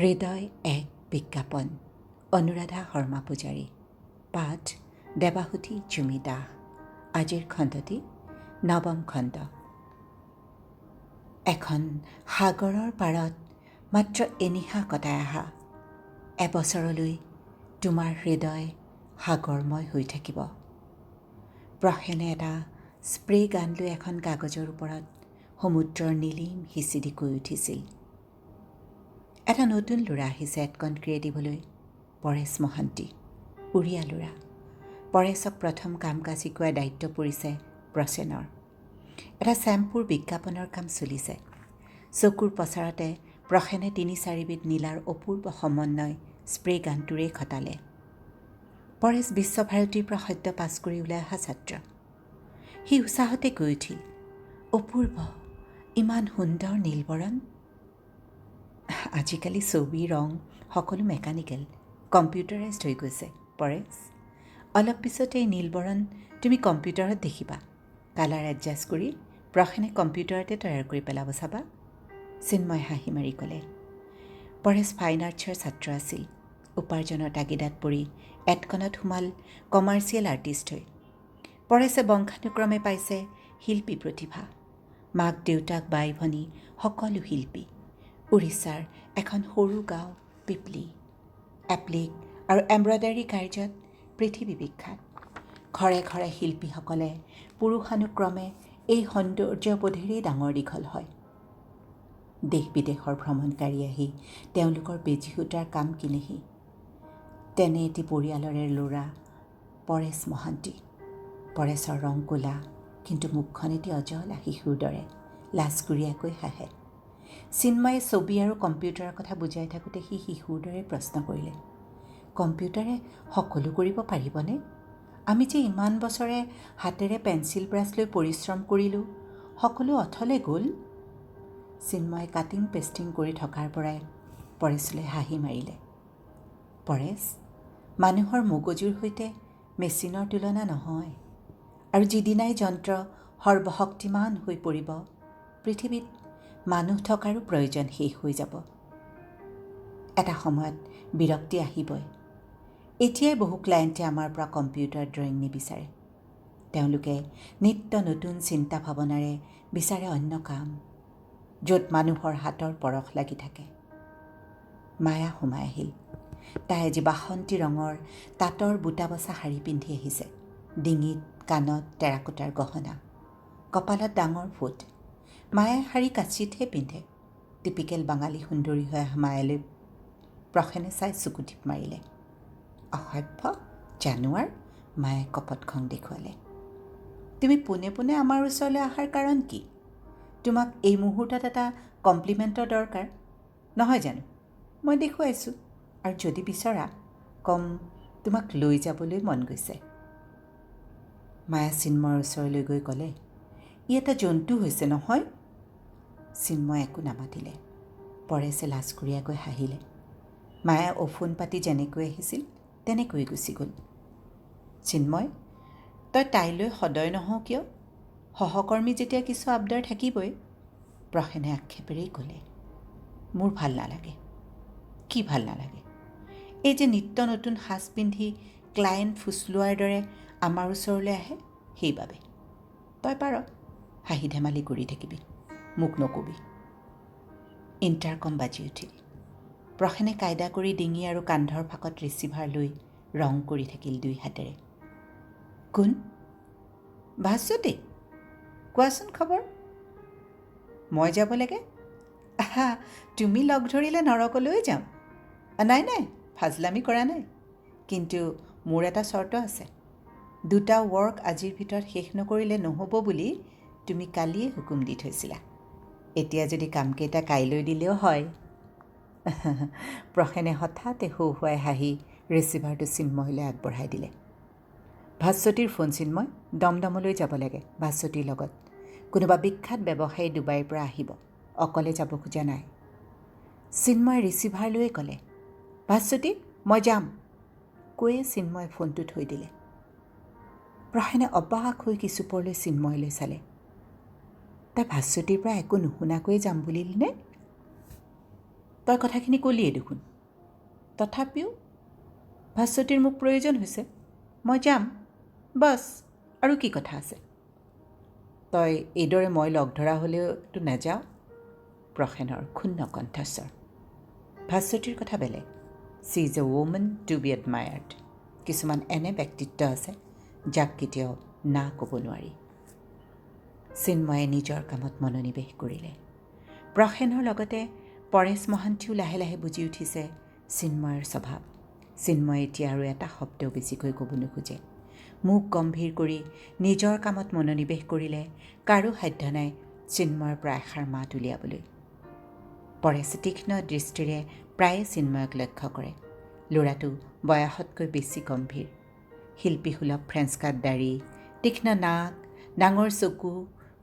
হৃদয় এক বিজ্ঞাপন। অনুৰাধা শৰ্মা পূজাৰী। পাঠ দেৱাহুতি জুমি দাস। আজিৰ খণ্ডটি নৱম খণ্ড। এখন সাগৰৰ পাৰত মাত্ৰ এনিশা কটাই আহা। এবছৰলৈ তোমাৰ হৃদয় সাগৰময় হৈ থাকিব। প্ৰসেনে এটা স্প্ৰে গান লৈ এখন কাগজৰ ওপৰত সমুদ্ৰৰ নীলিম সিঁচি কৈ উঠিছিল। এটা নতুন ল'ৰা আহিছে এডকন ক্ৰিয়েটিভলৈ। পৰেশ মহান্তি, উৰিয়া ল'ৰা। পৰেশক প্ৰথম কাম কাজ শিকোৱাৰ দায়িত্ব পৰিছে প্ৰসেনৰ। এটা শ্বেম্পুৰ বিজ্ঞাপনৰ কাম চলিছে। চকুৰ প্ৰচাৰতে প্ৰসেনে ৩-৪ বিধ নীলাৰ অপূৰ্ব সমন্বয় স্প্ৰে গানটোৰেই খটালে। পৰেশ বিশ্বভাৰতীৰ পৰা সদ্য পাছ কৰি ওলাই অহা ছাত্ৰ। সি উৎসাহতে কৈ উঠিল, অপূৰ্ব, ইমান সুন্দৰ নীলবৰণ। আজিকালি ছবি ৰং সকলো মেকানিকেল, কম্পিউটাৰাইজড হৈ গৈছে পৰেশ। অলপ পিছতে এই নীলবৰণ তুমি কম্পিউটাৰত দেখিবা। কালাৰ এডজাষ্ট কৰি প্ৰসেনে কম্পিউটাৰতে তৈয়াৰ কৰি পেলাব চাবা। চিন্ময় হাঁহি মাৰি ক'লে। পৰেশ ফাইন আৰ্টছৰ ছাত্ৰ আছিল। উপাৰ্জনৰ তাগিদাত পৰি এডকনত সোমাল কমাৰ্চিয়েল আৰ্টিষ্ট হৈ। পৰেশে বংশানুক্ৰমে পাইছে শিল্পী প্ৰতিভা। মাক দেউতাক বাই ভনী সকলো শিল্পী। উৰিষ্যাৰ এখন সৰু গাঁও পিপলি। এপ্লিক আৰু এম্ব্ৰইডাৰী কাৰ্যত পৃথিৱী বিখ্যাত। ঘৰে ঘৰে শিল্পীসকলে পুৰুষানুক্ৰমে এই সৌন্দৰ্যবোধেৰেই ডাঙৰ দীঘল হয়। দেশ বিদেশৰ ভ্ৰমণকাৰী আহি তেওঁলোকৰ বেজী সূতাৰ কাম কিনেহি। তেনে এটি পৰিয়ালৰে ল'ৰা পৰেশ মহান্তি। পৰেশৰ ৰং ক'লা, কিন্তু মুখখন এটি অজলা শিশুৰ দৰে লাজকুৰীয়াকৈ হাঁহে। চিন্ময়ে ছবি আৰু কম্পিউটাৰৰ কথা বুজাই থাকোঁতে সি শিশুৰ দৰে প্ৰশ্ন কৰিলে, কম্পিউটাৰে সকলো কৰিব পাৰিবনে? আমি যে ইমান বছৰে হাতেৰে পেঞ্চিল ব্ৰাছ লৈ পৰিশ্ৰম কৰিলোঁ, সকলো অথলে গ'ল। চিন্ময়ে কাটিং পেষ্টিং কৰি থকাৰ পৰাই পৰেশলৈ হাঁহি মাৰিলে। পৰেশ, মানুহৰ মগজুৰ সৈতে মেচিনৰ তুলনা নহয়। আৰু যিদিনাই যন্ত্ৰ সৰ্বশক্তিমান হৈ পৰিব, পৃথিৱীত মানুহ থকাৰো প্ৰয়োজন শেষ হৈ যাব। এটা সময়ত বিৰক্তি আহিবই। এতিয়াই বহু ক্লায়েণ্টে আমাৰ পৰা কম্পিউটাৰ ড্ৰয়িং নিবিচাৰে। তেওঁলোকে নিত্য নতুন চিন্তা ভাৱনাৰে বিচাৰে অন্য কাম, য'ত মানুহৰ হাতৰ পৰশ লাগি থাকে। মায়া সোমাই আহিল। তাই আজি বাসন্তী ৰঙৰ তাঁতৰ বুটা বচা শাৰী পিন্ধি আহিছে। ডিঙিত কাণত টেৰাকোটাৰ গহনা, কপালত ডাঙৰ ফুট। মায়াই শাৰী কাচিতহে পিন্ধে। টিপিকেল বাঙালী সুন্দৰী হৈ অহা মায়ালৈ প্ৰসেনে চাই চকু টিপ মাৰিলে। অসভ্য জানুৱাৰ, মায়ে কপট খং দেখুৱালে। তুমি পোনে পোনে আমাৰ ওচৰলৈ অহাৰ কাৰণ কি? তোমাক এই মুহূৰ্তত এটা কমপ্লিমেণ্টৰ দৰকাৰ নহয় জানো? মই দেখুৱাইছোঁ, আৰু যদি বিচৰা কম তোমাক লৈ যাবলৈ মন গৈছে। মায়া চিন্ময়ৰ ওচৰলৈ গৈ ক'লে, ই এটা জন্তু হৈছে নহয়? চিন্ময় একো নামাতিলে। পৰেশে লাজকুৰীয়াকৈ হাঁহিলে। মায়া অফোন পাতি যেনেকৈ আহিছিল তেনেকৈ গুচি গ'ল। চিন্ময়, তই তাইলৈ সদয় নহওঁ কিয়? সহকৰ্মী যেতিয়া কিছু আবদাৰ থাকিবই। প্ৰসেনে আক্ষেপেৰেই ক'লে। মোৰ ভাল নালাগে। কি ভাল নালাগে? এই যে নিত্য নতুন সাজ পিন্ধি ক্লায়েণ্ট ফুচলোৱাৰ দৰে আমাৰ ওচৰলৈ আহে, সেইবাবে। তই পাৰ, হাঁহি ধেমালি কৰি থাকিবি, মোক নকবি। ইণ্টাৰকম বাজি উঠিল। প্ৰসেনে কাইদা কৰি ডিঙি আৰু কান্ধৰ ফাকত ৰিচিভাৰ লৈ ৰং কৰি থাকিল 2 হাতেৰে। কোন? ভাস্বতী, কোৱাচোন খবৰ। মই যাব লাগে? আহা, তুমি লগ ধৰিলে নৰকলৈ যাম। নাই নাই, ফাজলামি কৰা নাই। কিন্তু মোৰ এটা চৰ্ত আছে। 2টা ৱৰ্ক আজিৰ ভিতৰত শেষ নকৰিলে নহ'ব বুলি তুমি কালিয়ে হুকুম দি থৈছিলা। এতিয়া যদি কামকেইটা কাইলৈ দিলেও হয়। প্ৰসেনে হঠাতে হৌহুৱাই হাঁহি ৰিচিভাৰটো চিন্ময়লৈ আগবঢ়াই দিলে। ভাস্বতীৰ ফোন চিন্ময়, দমদমলৈ যাব লাগে ভাস্বতীৰ লগত। কোনোবা বিখ্যাত ব্যৱসায়ী ডুবাইৰ পৰা আহিব, অকলে যাব খোজা নাই। চিন্ময়ে ৰিচিভাৰ লৈয়ে ক'লে, ভাস্বতী মই যাম। কৈয়ে চিন্ময়ে ফোনটো থৈ দিলে। প্ৰসেনে অবাক হৈ কিছুপৰলৈ চিন্ময়লৈ চালে। তাই ভাস্বতীৰ পৰা একো নুশুনাকৈয়ে যাম বুলিলে নে? তই কথাখিনি ক'লিয়েই দেখোন। তথাপিও ভাস্বতীৰ মোক প্ৰয়োজন হৈছে, মই যাম, বাছ, আৰু কি কথা আছে? তই এইদৰে মই লগ ধৰা হ'লেওতো নাযাওঁ। প্ৰসেনৰ ক্ষুণ্ণ কণ্ঠস্বৰ। ভাস্বতীৰ কথা বেলেগ। She is a women to be admired. কিছুমান এনে ব্যক্তিত্ব আছে যাক কেতিয়াও না ক'ব নোৱাৰি। চিন্ময়ে নিজৰ কামত মনোনিৱেশ কৰিলে। প্ৰসেনৰ লগতে পৰেশ মহান্তিও লাহে লাহে বুজি উঠিছে চিন্ময়ৰ স্বভাৱ। চিন্ময়ে এতিয়া আৰু এটা শব্দও বেছিকৈ ক'ব নোখোজে। মুখ গম্ভীৰ কৰি নিজৰ কামত মনোনিৱেশ কৰিলে কাৰো সাধ্য নাই চিন্ময়ৰ পৰা এষাৰ মাত উলিয়াবলৈ। পৰেশে তীক্ষ্ণ দৃষ্টিৰে প্ৰায়ে চিন্ময়ক লক্ষ্য কৰে। ল'ৰাটো বয়সতকৈ বেছি গম্ভীৰ। শিল্পীসুলভ ফ্ৰেঞ্চ কাট দাড়ি, তীক্ষ্ণ নাক, ডাঙৰ চকু,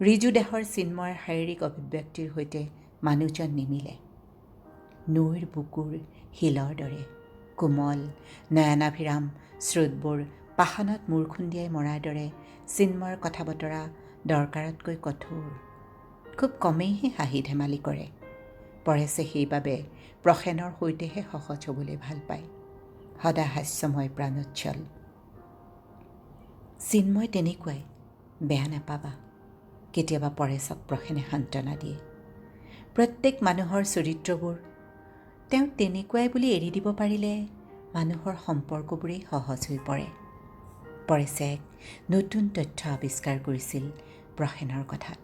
ৰিজু দেহৰ চিন্ময়ৰ শাৰীৰিক অভিব্যক্তিৰ সৈতে মানুহজন নিমিলে। নৈৰ বুকুৰ শিলৰ দৰে কোমল, নয়নাভিৰাম স্ৰোতবোৰ পাষাণত মূৰ খুন্দিয়াই মৰাৰ দৰে চিন্ময়ৰ কথা বতৰা দৰকাৰতকৈ কঠোৰ। খুব কমেইহে হাঁহি ধেমালি কৰে। পৰেশে সেইবাবে প্ৰসেনৰ সৈতেহে সহজ হ'বলৈ ভাল পায়। সদা হাস্যময় প্ৰাণোচ্ছল। চিন্ময় তেনেকুৱাই, বেয়া নাপাবা। কেতিয়াবা পৰেশক প্ৰসেনে সান্তনা দিয়ে। প্ৰত্যেক মানুহৰ চৰিত্ৰবোৰ তেওঁ তেনেকুৱাই বুলি এৰি দিব পাৰিলে মানুহৰ সম্পৰ্কবোৰেই সহজ হৈ পৰে। পৰেশে এক নতুন তথ্য আৱিষ্কাৰ কৰিছিল প্ৰসেনৰ কথাত।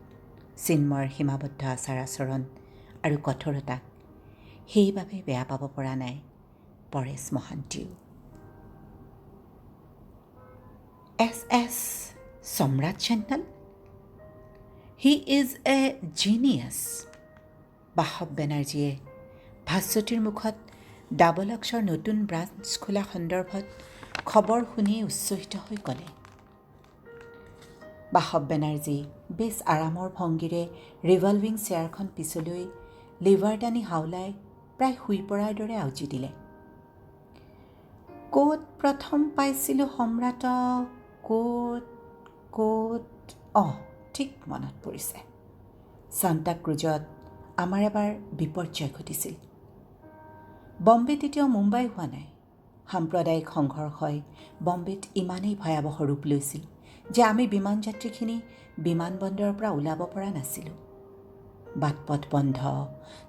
চিন্ময়ৰ সীমাবদ্ধ আচাৰ আচৰণ আৰু কঠোৰতাক সেইবাবে বেয়া পাব পৰা নাই পৰেশ মহান্তিও। এছ সম্ৰাট চেন্নাল, he is a genius. Basav বেনাৰ্জীয়ে ভাস্বতীৰ মুখত ডাবল অক্সৰ নতুন ব্ৰাঞ্চ খোলা সন্দৰ্ভত খবৰ শুনিয়ে উচ্ছ্বসিত হৈ ক'লে। বাসৱ বেনাৰ্জী বেছ আৰামৰ ভংগীৰে ৰিভলভিং চেয়াৰখন পিছলৈ লিভাৰ টানি হাওলাই প্ৰায় শুই পৰাৰ দৰে আউজি দিলে। ক'ত প্ৰথম পাইছিলোঁ সম্ৰাটক, ক'ত ঠিক মনত পৰিছে। ছাণ্টা ক্ৰুজত আমাৰ এবাৰ বিপৰ্যয় ঘটিছিল। বম্বে তেতিয়াও মুম্বাই হোৱা নাই। সাম্প্ৰদায়িক সংঘৰ্ষই বম্বেত ইমানেই ভয়াৱহ ৰূপ লৈছিল যে আমি বিমান যাত্ৰীখিনি বিমানবন্দৰৰ পৰা ওলাব পৰা নাছিলোঁ। বাট পথ বন্ধ,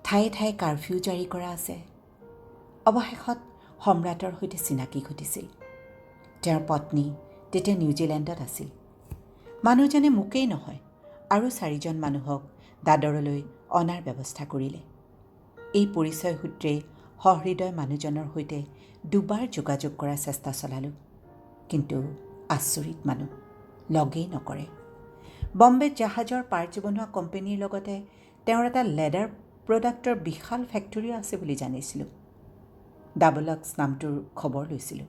ঠায়ে ঠায়ে কাৰফিউ জাৰি কৰা আছে। অৱশেষত সম্ৰাটৰ সৈতে চিনাকি ঘটিছিল। তেওঁৰ পত্নী তেতিয়া নিউজিলেণ্ডত আছিল। মানুহজনে মোকেই নহয় আৰু 4জন মানুহক দাদৰলৈ অনাৰ ব্যৱস্থা কৰিলে। এই পৰিচয় সূত্ৰে সহৃদয় মানুহজনৰ সৈতে দুবাৰ যোগাযোগ কৰাৰ চেষ্টা চলালোঁ, কিন্তু আচৰিত মানুহ, লগেই নকৰে। বম্বেত জাহাজৰ পাৰ্টছ বনোৱা কোম্পানীৰ লগতে তেওঁৰ এটা লেডাৰ প্ৰডাক্টৰ বিশাল ফেক্টৰীও আছে বুলি জানিছিলোঁ। ডাবল অক্স নামটোৰ খবৰ লৈছিলোঁ।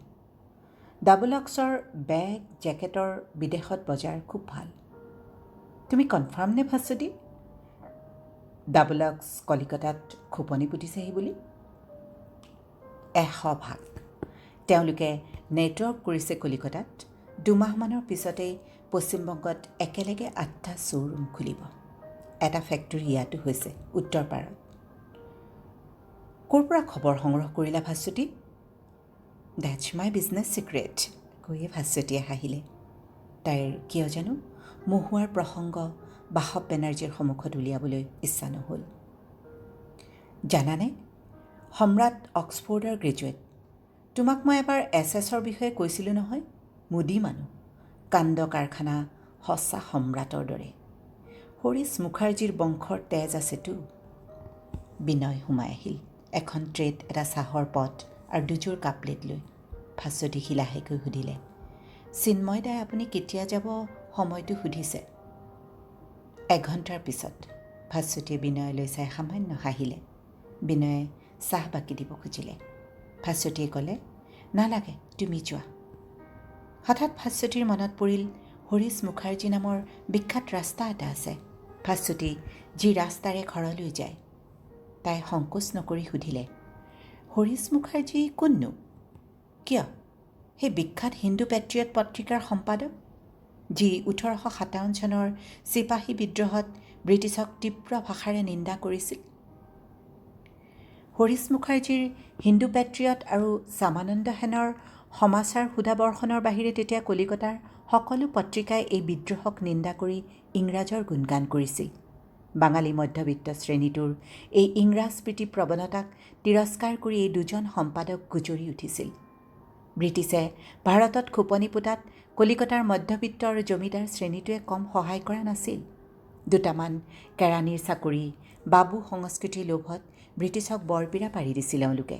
ডাবল অক্সৰ বেগ জেকেটৰ বিদেশত বজাৰ খুব ভাল। তুমি কনফাৰ্ম নে ভাস্বতী? ডাবল অক্স কলিকতাত খোপনি পুতিছেহি বুলি? 100%। তেওঁলোকে নেটৱৰ্ক কৰিছে কলিকতাত। 2 মাহমানৰ পিছতেই পশ্চিমবংগত একেলগে 8টা শ্ব'ৰুম খুলিব। এটা ফেক্টৰী ইয়াতো হৈছে, উত্তৰ পাৰত। ক'ৰ পৰা খবৰ সংগ্ৰহ কৰিলা Bhaswati? That's my business secret, কৈয়ে ভাস্বতীয়ে হাঁহিলে। তাইৰ কিয় জানো মহুৱাৰ প্ৰসংগ বাসৱ বেনাৰ্জীৰ সন্মুখত উলিয়াবলৈ ইচ্ছা নহ'ল। জানানে, সম্ৰাট অক্সফৰ্ডৰ গ্ৰেজুৱেট। তোমাক মই এবাৰ SS-ৰ বিষয়ে কৈছিলোঁ নহয়। মুদী মানুহ, কাণ্ড কাৰখানা সঁচা সম্ৰাটৰ দৰে। হৰিশ মুখাৰ্জীৰ বংশৰ তেজ আছেতো। বিনয় সোমাই আহিল, এখন ট্ৰেত এটা চাহৰ পট আৰু 2যোৰ কাপলেট লৈ। ভাস্বতী লাহেকৈ সুধিলে, চিন্ময় দাই আপুনি কেতিয়া যাব সময়টো সুধিছে? 1 ঘণ্টাৰ পিছত। ভাস্বতীয়ে বিনয়লৈ চাই সামান্য হাঁহিলে। বিনয়ে চাহ বাকি দিব খুজিলে। ভাস্বতীয়ে ক'লে, নালাগে, তুমি যোৱা। হঠাৎ ভাস্বতীৰ মনত পৰিল হৰিশ মুখাৰ্জী নামৰ বিখ্যাত ৰাস্তা এটা আছে। ভাস্বতী যি ৰাস্তাৰে ঘৰলৈ যায়। তাই সংকোচ নকৰি সুধিলে, হৰিশ মুখাৰ্জী কোননো? কিয়? সেই বিখ্যাত হিন্দু পেট্ৰিয়ট পত্ৰিকাৰ সম্পাদক, যি 1857 চনৰ চিপাহী বিদ্ৰোহত ব্ৰিটিছক তীব্ৰ ভাষাৰে নিন্দা কৰিছিল। হৰিশ মুখাৰ্জীৰ হিন্দু পেট্ৰিয়ট আৰু শ্যামানন্দ সেনৰ সমাচাৰ সুধাবৰ্ষণৰ বাহিৰে তেতিয়া কলিকতাৰ সকলো পত্ৰিকাই এই বিদ্ৰোহক নিন্দা কৰি ইংৰাজৰ গুণগান কৰিছিল। বাঙালী মধ্যবিত্ত শ্ৰেণীটোৰ এই ইংৰাজ প্ৰীতি প্ৰৱণতাক তিৰস্কাৰ কৰি এই দুজন সম্পাদক গুজৰি উঠিছিল। ব্ৰিটিছে ভাৰতত খোপনি পোতাত কলিকতাৰ মধ্যবিত্ত আৰু জমিদাৰ শ্ৰেণীটোৱে কম সহায় কৰা নাছিল। দুটামান কেৰাণীৰ চাকৰি, বাবু সংস্কৃতিৰ লোভত ব্ৰিটিছক বৰপীৰা পাৰি দিছিল এওঁলোকে।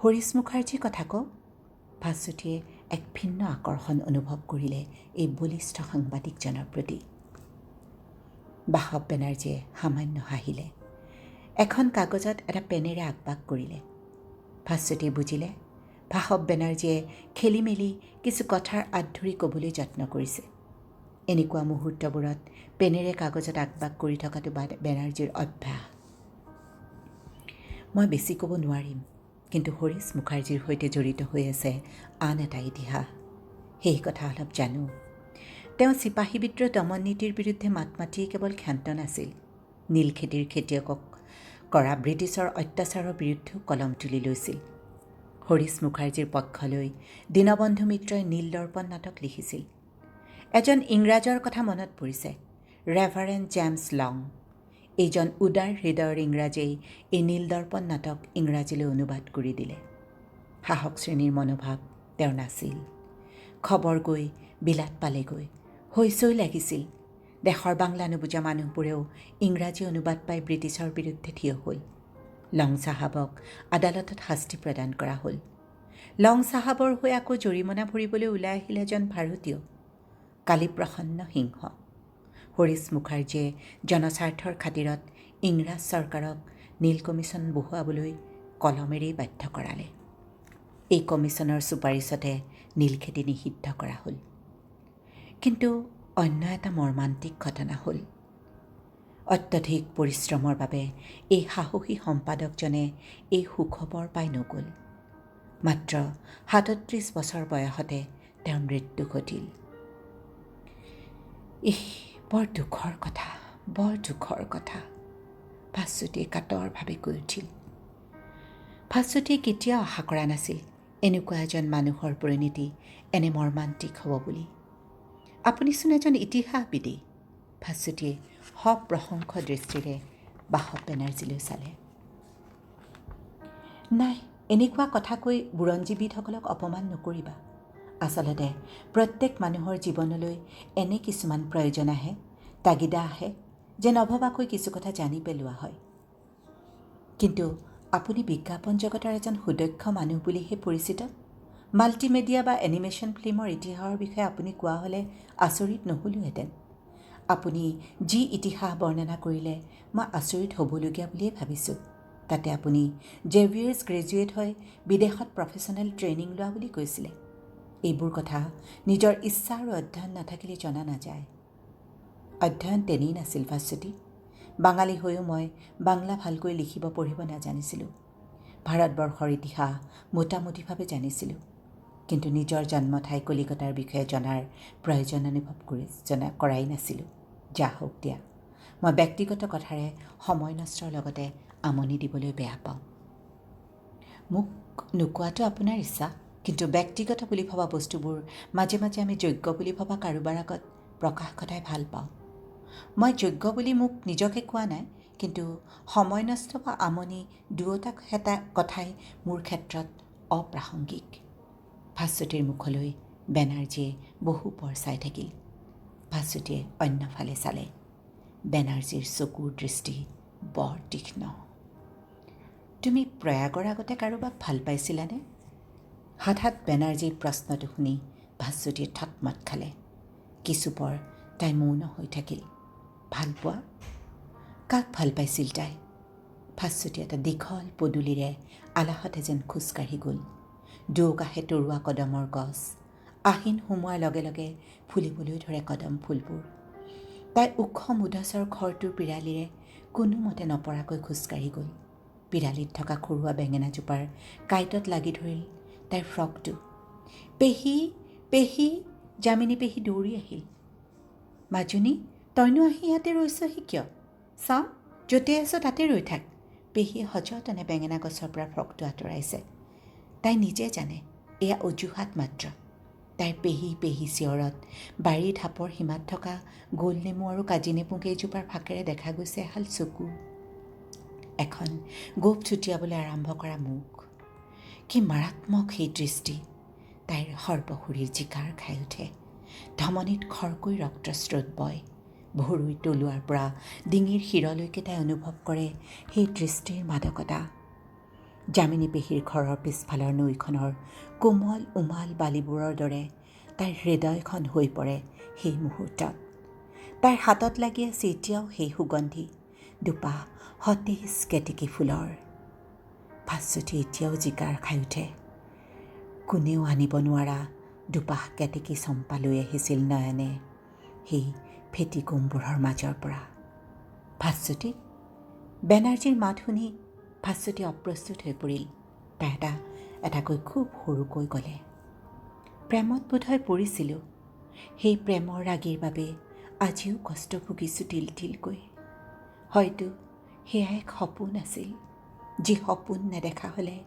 হৰিশ মুখাৰ্জীৰ কথা কওঁ, ভাস্বতীয়ে এক ভিন্ন আকৰ্ষণ অনুভৱ কৰিলে এই বলিষ্ঠ সাংবাদিকজনৰ প্ৰতি। বাসৱ বেনাৰ্জীয়ে সামান্য হাঁহিলে। এখন কাগজত এটা পেনেৰে আগবাগ কৰিলে। ভাস্বতীয়ে বুজিলে বাসৱ বেনাৰ্জীয়ে খেলি মেলি কিছু কথাৰ আঁত ধৰি ক'বলৈ যত্ন কৰিছে। এনেকুৱা মুহূৰ্তবোৰত পেনেৰে কাগজত আগবাগ কৰি থকাটো বেনাৰ্জীৰ অভ্যাস। মই বেছি ক'ব নোৱাৰিম, কিন্তু হৰিশ মুখাৰ্জীৰ সৈতে জড়িত হৈ আছে আন এটা ইতিহাস। সেই কথা অলপ জানো। তেওঁ চিপাহী বিদ্ৰোহ দমন নীতিৰ বিৰুদ্ধে মাত মাতিয়েই কেৱল ক্ষান্ত নাছিল, নীলখেতিৰ খেতিয়কক কৰা ব্ৰিটিছৰ অত্যাচাৰৰ বিৰুদ্ধেও কলম তুলি লৈছিল। হৰিশ মুখাৰ্জীৰ পক্ষলৈ দীনবন্ধু মিত্ৰই নীলদৰ্পণ নাটক লিখিছিল। এজন ইংৰাজৰ কথা মনত পৰিছে, ৰেভাৰেণ্ড জেমছ লং। এইজন উদাৰ হৃদয়ৰ ইংৰাজেই এই নীলদৰ্পণ নাটক ইংৰাজীলৈ অনুবাদ কৰি দিলে। শাসক শ্ৰেণীৰ মনোভাৱ তেওঁৰ নাছিল। খবৰ গৈ বিলাত পালেগৈ, হৈচৈ লাগিছিল। দেশৰ বাংলা নুবুজা মানুহবোৰেও ইংৰাজী অনুবাদ পাই ব্ৰিটিছৰ বিৰুদ্ধে থিয় হ'ল। লং চাহাবক আদালতত শাস্তি প্ৰদান কৰা হ'ল। লং চাহাবৰ হৈ আকৌ জৰিমনা ভৰিবলৈ ওলাই আহিল এজন ভাৰতীয়, কালীপ্ৰসন্ন সিংহ। হৰিশ মুখাৰ্জীয়ে জনস্বাৰ্থৰ খাতিৰত ইংৰাজ চৰকাৰক নীল কমিছন বহুৱাবলৈ কলমেৰেই বাধ্য কৰালে। এই কমিছনৰ চুপাৰিচতে নীলখেতি নিষিদ্ধ কৰা হ'ল। কিন্তু অন্য এটা মৰ্মান্তিক ঘটনা হ'ল। অত্যধিক পৰিশ্ৰমৰ বাবে এই সাহসী সম্পাদকজনে এই সুখবৰ পাই নগ'ল। মাত্ৰ ৩৭ বছৰ বয়সতে তেওঁৰ মৃত্যু ঘটিল। বৰ দুখৰ কথা, বৰ দুখৰ কথা, ভাস্বতীয়ে কাতৰভাৱে কৈ উঠিল। ভাস্বতীয়ে কেতিয়াও আশা কৰা নাছিল এনেকুৱা এজন মানুহৰ পৰিণতি এনে মৰ্মান্তিক হ'ব বুলি। আপুনিচোন এজন ইতিহাসবিদেই, ভাস্বতীয়ে সপ্ৰশংস দৃষ্টিৰে বাসৱ বেনাৰ্জীলৈ চালে। নাই, এনেকুৱা কথা কৈ বুৰঞ্জীবিদসকলক অপমান নকৰিবা। আচলতে প্ৰত্যেক মানুহৰ জীৱনলৈ এনে কিছুমান প্ৰয়োজন আহে, তাগিদা আহে, যে নভবাকৈ কিছু কথা জানি পেলোৱা হয়। কিন্তু আপুনি বিজ্ঞাপন জগতৰ এজন সুদক্ষ মানুহ বুলিহে পৰিচিত। মাল্টিমেডিয়া বা এনিমেশ্যন ফিল্মৰ ইতিহাসৰ বিষয়ে আপুনি কোৱা হ'লে আচৰিত নহ'লোহেঁতেন। আপুনি যি ইতিহাস বৰ্ণনা কৰিলে মই আচৰিত হ'বলগীয়া বুলিয়েই ভাবিছোঁ। তাতে আপুনি জেভিয়াৰ্ছ গ্ৰেজুৱেট হৈ বিদেশত প্ৰফেচনেল ট্ৰেইনিং লোৱা বুলি কৈছিলে। এইবোৰ কথা নিজৰ ইচ্ছা আৰু অধ্যয়ন নাথাকিলে জনা নাযায়। অধ্যয়ন তেনেই নাছিল ভাস্বতী। বাঙালী হৈও মই বাংলা ভালকৈ লিখিব পঢ়িব নাজানিছিলোঁ। ভাৰতবৰ্ষৰ ইতিহাস মোটামুটিভাৱে জানিছিলোঁ, কিন্তু নিজৰ জন্মঠাই কলিকতাৰ বিষয়ে জনাৰ প্ৰয়োজন অনুভৱ কৰাই নাছিলোঁ। যা হওক দিয়া, মই ব্যক্তিগত কথাৰে সময় নষ্টৰ লগতে আমনি দিবলৈ বেয়া পাওঁ। মোক নোকোৱাটো আপোনাৰ ইচ্ছা, কিন্তু ব্যক্তিগত বুলি ভবা বস্তুবোৰ মাজে মাজে আমি যোগ্য বুলি ভবা কাৰোবাৰ আগত প্ৰকাশ ঘটাই ভাল পাওঁ। মই যোগ্য বুলি মোক নিজকে কোৱা নাই, কিন্তু সময় নষ্ট বা আমনি দুয়োটা কথাই মোৰ ক্ষেত্ৰত অপ্ৰাসংগিক। ভাস্বতীৰ মুখলৈ বেনাৰ্জীয়ে বহু পৰ চাই থাকিল। ভাস্বতীয়ে অন্যফালে চালে। বেনাৰ্জীৰ চকুৰ দৃষ্টি বৰ তীক্ষ্ণ। তুমি প্ৰয়াগৰ আগতে কাৰোবাক ভাল পাইছিলানে? হঠাৎ বেনাৰ্জীৰ প্ৰশ্নটো শুনি ভাস্বতীয়ে থতমত খালে। কিছুপৰ তাই মৌন হৈ থাকিল। ভাল পোৱা? কাক ভাল পাইছিল তাই? ভাস্বতী এটা দীঘল পদূলিৰে আলাহতে যেন খোজকাঢ়ি গ'ল। দুয়োকাষে তৰুৱা কদমৰ গছ। আহিন সোমোৱাৰ লগে লগে ফুলিবলৈ ধৰে কদম ফুলবোৰ। তাই ওখ মুধচৰ ঘৰটোৰ পিৰালিৰে কোনোমতে নপৰাকৈ খোজকাঢ়ি গ'ল। পিৰালিত থকা খৰুৱা বেঙেনাজোপাৰ কাঁইটত লাগি ধৰিল তাইৰ ফ্ৰকটো। পেহী, পেহী, যামিনী পেহী দৌৰি আহিল। মাজনী, তইনো আহি ইয়াতে ৰৈছহি কিয়? চাওঁ, য'তে আছ তাতে ৰৈ থাক। পেহীয়ে সযতনে বেঙেনা গছৰ পৰা ফ্ৰকটো আঁতৰাইছে। তাই নিজে জানে এয়া অজুহাত মাত্ৰ। তাইৰ পেহী চিঞৰত বাৰীৰ ঢাপৰ সীমাত থকা গোলনেমু আৰু কাজিনেমু কেইজোপাৰ ফাকেৰে দেখা গৈছে এহাল চকু, এখন গোপ ছুটিয়াবলৈ আৰম্ভ কৰা মুখ। কি মাৰাত্মক সেই দৃষ্টি! তাইৰ সৰ্বশৰীৰ জিকাৰ খাই উঠে। ধমনীত খৰকৈ ৰক্তস্ৰোত বয়। ভৰিৰ তলুৱাৰ পৰা ডিঙিৰ শিৰলৈকে তাই অনুভৱ কৰে সেই দৃষ্টিৰ মাদকতা। যামিনী পেহীৰ ঘৰৰ পিছফালৰ নৈখনৰ কোমল উমাল বালিবোৰৰ দৰে তাইৰ হৃদয়খন হৈ পৰে সেই মুহূৰ্তত। তাইৰ হাতত লাগি আছে এতিয়াও সেই সুগন্ধি দুপাহ সতেজ কেতেকী ফুলৰ। ভাস্বতী এতিয়াও জিকাৰ খাই উঠে। কোনেও আনিব নোৱাৰা দুপাহ কেতেকী চম্পা লৈ আহিছিল নয়নে সেই ফেটি কোমবোৰৰ মাজৰ পৰা। ভাস্বতী! বেনাৰ্জীৰ মাত শুনি ভাস্বতী অপ্ৰস্তুত হৈ পৰিল। তাই এটাকৈ খুব সৰুকৈ ক'লে, প্ৰেমত বোধহয় পৰিছিলোঁ। সেই প্ৰেমৰ ৰাগীৰ বাবে আজিও কষ্ট ভুগিছোঁ তিল তিলকৈ। হয়তো সেয়া এক সপোন আছিল, যি সপোন নেদেখা হ'লে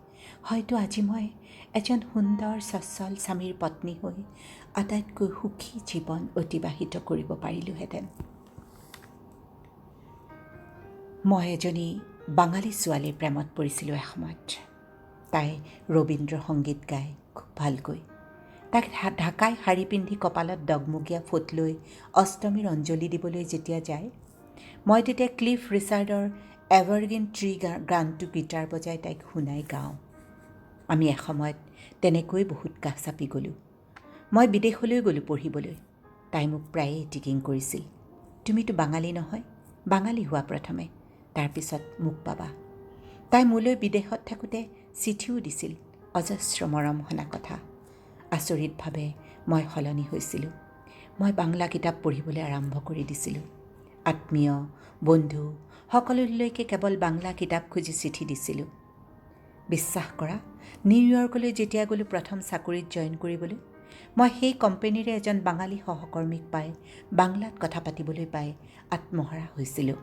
হয়তো আজি মই এজন সুন্দৰ স্বচ্ছল স্বামীৰ পত্নী হৈ আটাইতকৈ সুখী জীৱন অতিবাহিত কৰিব পাৰিলোহেঁতেন। মই এজনী বাঙালী ছোৱালীৰ প্ৰেমত পৰিছিলোঁ এসময়ত। তাই ৰবীন্দ্ৰ সংগীত গায় খুব ভালকৈ। তাক ঢাকাই শাৰী পিন্ধি কপালত ডগমগীয়া ফোট লৈ অষ্টমীৰ অঞ্জলি দিবলৈ যেতিয়া যায়, মই তেতিয়া ক্লিফ ৰিচাৰ্ডৰ এভাৰগ্ৰীণ ট্ৰী গানটো গীটাৰ বজাই তাইক শুনাই গাওঁ। আমি এসময়ত তেনেকৈ বহুত কাষ চাপি গ'লোঁ। মই বিদেশলৈ গ'লোঁ পঢ়িবলৈ। তাই মোক প্ৰায়ে টিকিং কৰিছিল, তুমিতো বাঙালী নহয়, বাঙালী হোৱা প্ৰথমে, তাৰপিছত মোক পাবা। তাই মোলৈ বিদেশত থাকোঁতে চিঠিও দিছিল, অজস্ৰ মৰম সনা কথা। আচৰিতভাৱে মই সলনি হৈছিলোঁ। মই বাংলা কিতাপ পঢ়িবলৈ আৰম্ভ কৰি দিছিলোঁ। আত্মীয় বন্ধু সকলোলৈকে কেৱল বাংলা কিতাপ খুজি চিঠি দিছিলোঁ। বিশ্বাস কৰা, নিউয়ৰ্কলৈ যেতিয়া গ'লোঁ প্ৰথম চাকৰিত জইন কৰিবলৈ, মই সেই কোম্পানীৰে এজন বাঙালী সহকৰ্মীক পাই বাংলাত কথা পাতিবলৈ পাই আত্মহাৰা হৈছিলোঁ।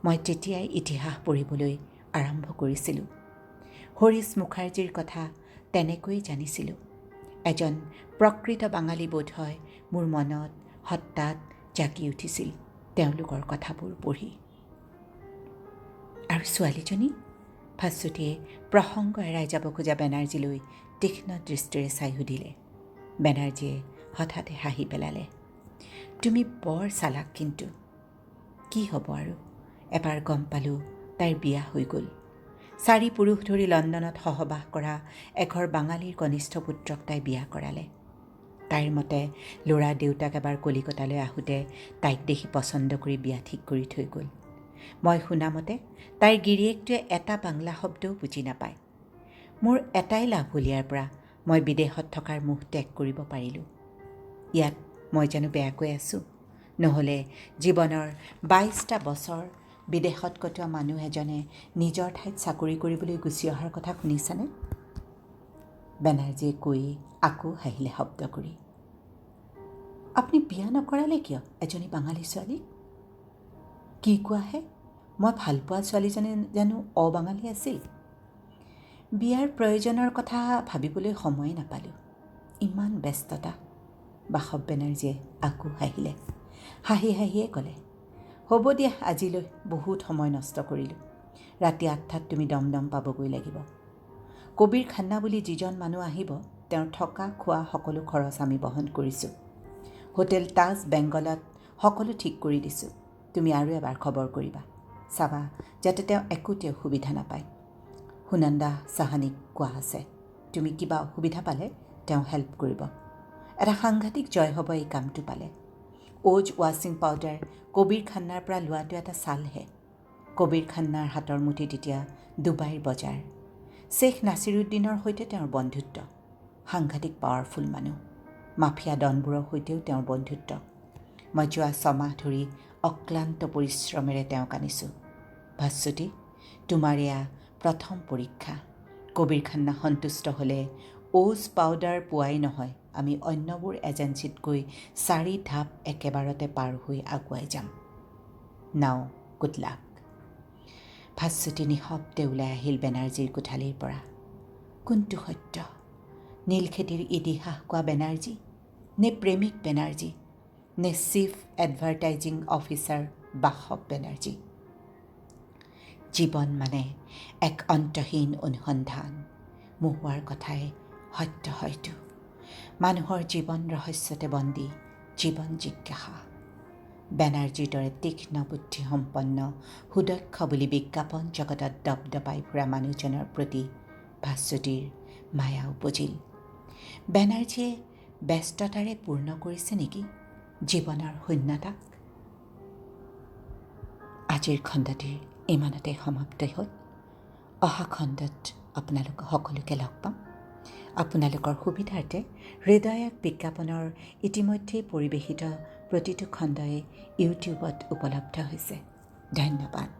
মই তেতিয়াই ইতিহাস পঢ়িবলৈ আৰম্ভ কৰিছিলোঁ। হৰিশ মুখাৰ্জীৰ কথা তেনেকৈ জানিছিলোঁ। এজন প্ৰকৃত বাঙালী বোধ হয় মোৰ মনত হঠাৎ জাগি উঠিছিল তেওঁলোকৰ কথাবোৰ পঢ়ি। আৰু ছোৱালীজনী? ভাস্বতীয়ে প্ৰসংগ এৰাই যাব খোজা বেনাৰ্জীলৈ তীক্ষ্ণ দৃষ্টিৰে চাই সুধিলে। বেনাৰ্জীয়ে হঠাতে হাঁহি পেলালে। তুমি বৰ চালাক কিন্তু। কি হ'ব আৰু, এবাৰ গম পালোঁ তাইৰ বিয়া হৈ গ'ল। 4 পুৰুষ ধৰি লণ্ডনত সহবাস কৰা এঘৰ বাঙালীৰ কনিষ্ঠ পুত্ৰক তাই বিয়া কৰালে। তাইৰ মতে ল'ৰাৰ দেউতাক এবাৰ কলিকতালৈ আহোঁতে তাইক দেখি পচন্দ কৰি বিয়া ঠিক কৰি থৈ গ'ল। মই শুনামতে তাইৰ গিৰিয়েকটোৱে এটা বাংলা শব্দও বুজি নাপায়। মোৰ এটাই লাভ হ'ল ইয়াৰ পৰা, মই বিদেশত থকাৰ মোহ ত্যাগ কৰিব পাৰিলোঁ। ইয়াত মই জানো বেয়াকৈ আছোঁ? নহ'লে জীৱনৰ 22টা বছৰ বিদেশত কটোৱা মানুহ এজনে নিজৰ ঠাইত চাকৰি কৰিবলৈ গুচি অহাৰ কথা শুনিছানে? বেনাৰ্জীয়ে কৈ আকৌ হাঁহিলে শব্দ কৰি। আপুনি বিয়া নকৰালে কিয় এজনী বাঙালী ছোৱালীক? কি কোৱাহে, মই ভালপোৱা ছোৱালীজনী জানো অবাঙালী আছিল? বিয়াৰ প্ৰয়োজনৰ কথা ভাবিবলৈ সময় নাপালোঁ, ইমান ব্যস্ততা। বাসৱ বেনাৰ্জীয়ে আকৌ হাঁহিলে। হাঁহি হাঁহিয়ে ক'লে, হ'ব দিয়া আজিলৈ বহুত সময় নষ্ট কৰিলোঁ। ৰাতি 8টাত তুমি দমদম পাবগৈ লাগিব। কবিৰ খান্না বুলি যিজন মানুহ আহিব তেওঁৰ থকা খোৱা সকলো খৰচ আমি বহন কৰিছোঁ। হোটেল তাজ বেংগলত সকলো ঠিক কৰি দিছোঁ। তুমি আৰু এবাৰ খবৰ কৰিবা, চাবা যাতে তেওঁ একোতে অসুবিধা নাপায়। সুনন্দা চাহানীক কোৱা আছে, তুমি কিবা অসুবিধা পালে তেওঁ হেল্প কৰিব। এটা সাংঘাতিক জয় হ'ব এই কামটো পালে। ওজ ৱাশ্বিং পাউডাৰ কবিৰ খান্নাৰ পৰা লোৱাটো এটা চালহে। কবিৰ খান্নাৰ হাতৰ মুঠিত এতিয়া ডুবাইৰ বজাৰ। শ্বেখ নাছিৰুদ্দিনৰ সৈতে তেওঁৰ বন্ধুত্ব। সাংঘাতিক পাৱাৰফুল মানুহ। মাফিয়া ডনবোৰৰ সৈতেও তেওঁৰ বন্ধুত্ব। মই যোৱা 6 মাহ ধৰি অক্লান্ত পৰিশ্ৰমেৰে তেওঁক আনিছোঁ। ভাস্বতী, তোমাৰ এয়া প্ৰথম পৰীক্ষা। কবিৰ খান্না সন্তুষ্ট হ'লে ওজ পাউডাৰ পোৱাই নহয়, আমি অন্যবোৰ এজেঞ্চিতকৈ 4 ধাপ একেবাৰতে পাৰ হৈ আগুৱাই যাম। নাও গুড লাক। ভাস্বতী নিঃশব্দে ওলাই আহিল বেনাৰ্জীৰ কোঠালিৰ পৰা। কোনটো সত্য? নীলখেতিৰ ইতিহাস কোৱা বেনাৰ্জী নে প্ৰেমিক বেনাৰ্জী নে chief advertising officer Basab Banerjee? জীৱন মানে এক অন্তহীন অনুসন্ধান। মোহোৱাৰ কথাই সত্য হয়তো। মানুহৰ জীৱন ৰহস্যতে বন্দী জীৱন জিজ্ঞাসা। বেনাৰ্জীৰ দৰে তীক্ষ্ণ বুদ্ধিসম্পন্ন সুদক্ষ বুলি বিজ্ঞাপন জগতত দপদপাই ফুৰা মানুহজনৰ প্ৰতি ভাস্বতীৰ মায়া উপজিল। বেনাৰ্জীয়ে ব্যস্ততাৰে পূৰ্ণ কৰিছে নেকি জীৱনৰ শূন্যতাক? আজিৰ খণ্ডটিৰ ইমানতে সমাপ্ত হ'ল। অহা খণ্ডত আপোনালোক সকলোকে লগ পাম। আপোনালোকৰ সুবিধাৰ্থে হৃদয়ক বিজ্ঞাপনৰ ইতিমধ্যেই পৰিৱেশিত প্ৰতিটো খণ্ডই ইউটিউবত উপলব্ধ হৈছে। ধন্যবাদ।